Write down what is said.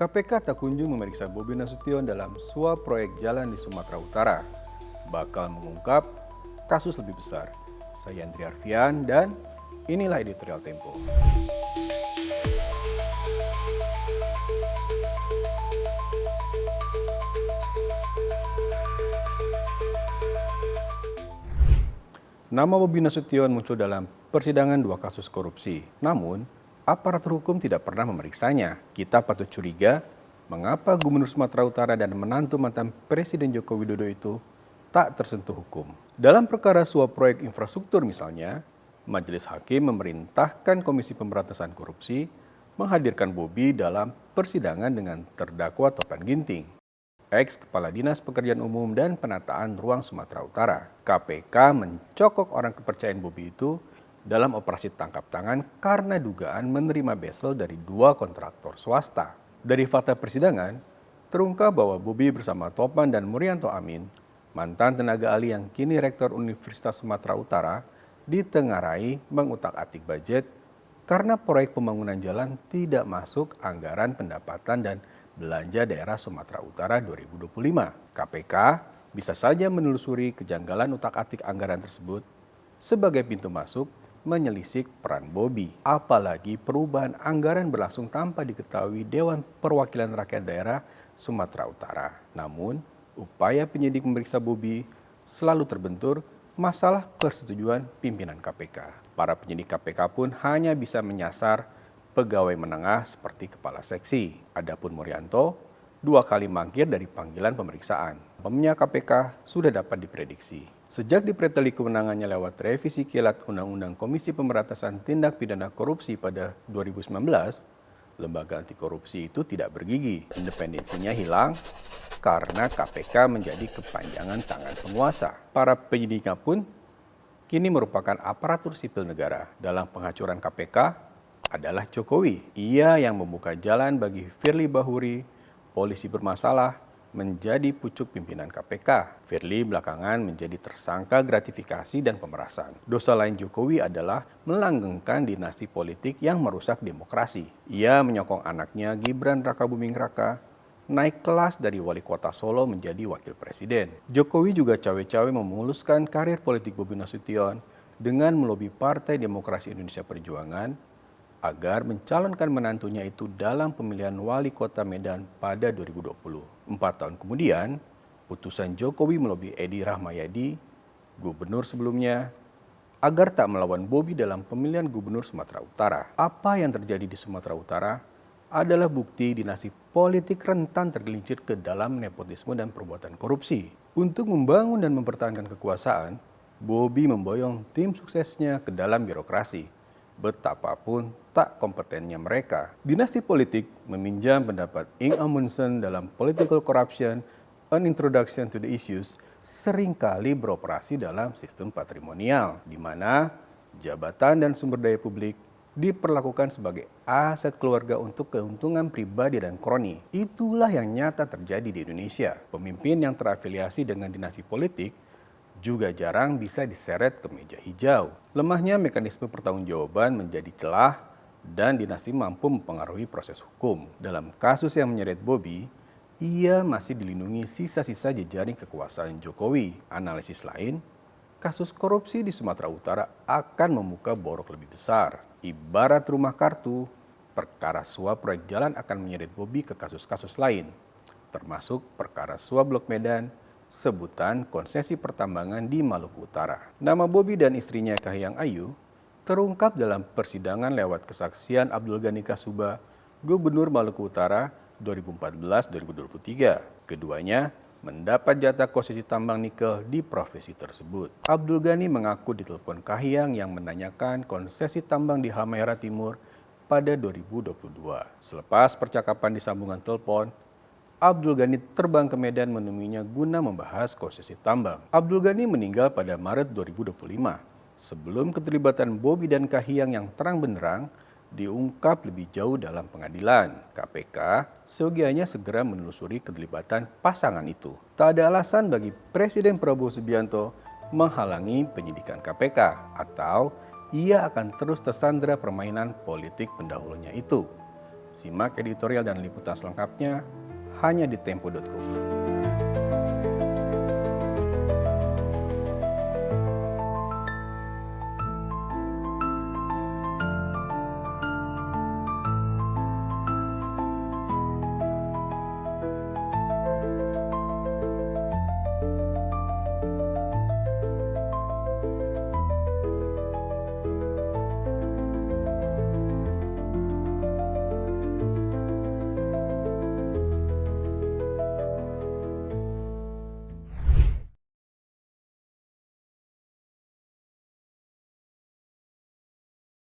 KPK tak kunjung memeriksa Bobi Nasution dalam suap proyek jalan di Sumatera Utara. Bakal mengungkap kasus lebih besar. Saya Andri Arfian dan inilah editorial Tempo. Nama Bobi Nasution muncul dalam persidangan 2 kasus korupsi. Namun, aparatur hukum tidak pernah memeriksanya. Kita patut curiga mengapa Gubernur Sumatera Utara dan menantu mantan Presiden Joko Widodo itu tak tersentuh hukum. Dalam perkara suap proyek infrastruktur misalnya, Majelis Hakim memerintahkan Komisi Pemberantasan Korupsi menghadirkan Bobi dalam persidangan dengan terdakwa Topan Ginting, ex-Kepala Dinas Pekerjaan Umum dan Penataan Ruang Sumatera Utara. KPK mencokok orang kepercayaan Bobi itu dalam operasi tangkap tangan karena dugaan menerima besel dari 2 kontraktor swasta. Dari fakta persidangan, terungkap bahwa Bobi bersama Topan dan Murianto Amin, mantan tenaga ahli yang kini Rektor Universitas Sumatera Utara, ditengarai mengutak-atik budget karena proyek pembangunan jalan tidak masuk anggaran pendapatan dan belanja daerah Sumatera Utara 2025. KPK bisa saja menelusuri kejanggalan utak-atik anggaran tersebut sebagai pintu masuk menyelisik peran Bobi. Apalagi perubahan anggaran berlangsung tanpa diketahui Dewan Perwakilan Rakyat Daerah Sumatera Utara. Namun, upaya penyidik memeriksa Bobi selalu terbentur masalah persetujuan pimpinan KPK. Para penyidik KPK pun hanya bisa menyasar pegawai menengah seperti kepala seksi. Adapun Murianto 2 kali mangkir dari panggilan pemeriksaan. Pemnya KPK sudah dapat diprediksi. Sejak dipreteli kewenangannya lewat revisi kilat Undang-Undang Komisi Pemberantasan Tindak Pidana Korupsi pada 2019, lembaga anti korupsi itu tidak bergigi. Independensinya hilang karena KPK menjadi kepanjangan tangan penguasa. Para penyidiknya pun kini merupakan aparatur sipil negara. Dalam penghancuran KPK adalah Jokowi. Ia yang membuka jalan bagi Firly Bahuri, polisi bermasalah, menjadi pucuk pimpinan KPK. Firly belakangan menjadi tersangka gratifikasi dan pemerasan. Dosa lain Jokowi adalah melanggengkan dinasti politik yang merusak demokrasi. Ia menyokong anaknya Gibran Rakabuming Raka naik kelas dari wali kota Solo menjadi wakil presiden. Jokowi juga cawe-cawe memuluskan karir politik Bobi Nasution dengan melobi Partai Demokrasi Indonesia Perjuangan agar mencalonkan menantunya itu dalam pemilihan wali kota Medan pada 2020. 4 tahun kemudian, putusan Jokowi melobi Edi Rahmayadi, gubernur sebelumnya, agar tak melawan Bobi dalam pemilihan gubernur Sumatera Utara. Apa yang terjadi di Sumatera Utara adalah bukti dinasti politik rentan tergelincir ke dalam nepotisme dan perbuatan korupsi. Untuk membangun dan mempertahankan kekuasaan, Bobi memboyong tim suksesnya ke dalam birokrasi. Betapapun tak kompetennya mereka. Dinasti politik meminjam pendapat Ing Amundsen dalam Political Corruption, An Introduction to the Issues, seringkali beroperasi dalam sistem patrimonial, di mana jabatan dan sumber daya publik diperlakukan sebagai aset keluarga untuk keuntungan pribadi dan kroni. Itulah yang nyata terjadi di Indonesia. Pemimpin yang terafiliasi dengan dinasti politik juga jarang bisa diseret ke meja hijau. Lemahnya mekanisme pertanggungjawaban menjadi celah dan dinasti mampu mempengaruhi proses hukum. Dalam kasus yang menyeret Bobi, ia masih dilindungi sisa-sisa jejaring kekuasaan Jokowi. Analisis lain, kasus korupsi di Sumatera Utara akan membuka borok lebih besar. Ibarat rumah kartu, perkara suap proyek jalan akan menyeret Bobi ke kasus-kasus lain, termasuk perkara suap Blok Medan, sebutan konsesi pertambangan di Maluku Utara. Nama Bobi dan istrinya Kahiyang Ayu terungkap dalam persidangan lewat kesaksian Abdul Ghani Kasuba, Gubernur Maluku Utara 2014-2023. Keduanya mendapat jatah konsesi tambang nikel di profesi tersebut. Abdul Ghani mengaku ditelepon Kahiyang yang menanyakan konsesi tambang di Halmahera Timur pada 2022. Selepas percakapan di sambungan telepon, Abdul Ghani terbang ke Medan menemuinya guna membahas konsesi tambang. Abdul Ghani meninggal pada Maret 2025. Sebelum keterlibatan Bobi dan Kahiyang yang terang benderang diungkap lebih jauh dalam pengadilan, KPK seyogianya segera menelusuri keterlibatan pasangan itu. Tak ada alasan bagi Presiden Prabowo Subianto menghalangi penyidikan KPK atau ia akan terus tersandra permainan politik pendahulunya itu. Simak editorial dan liputan selengkapnya hanya di tempo.co.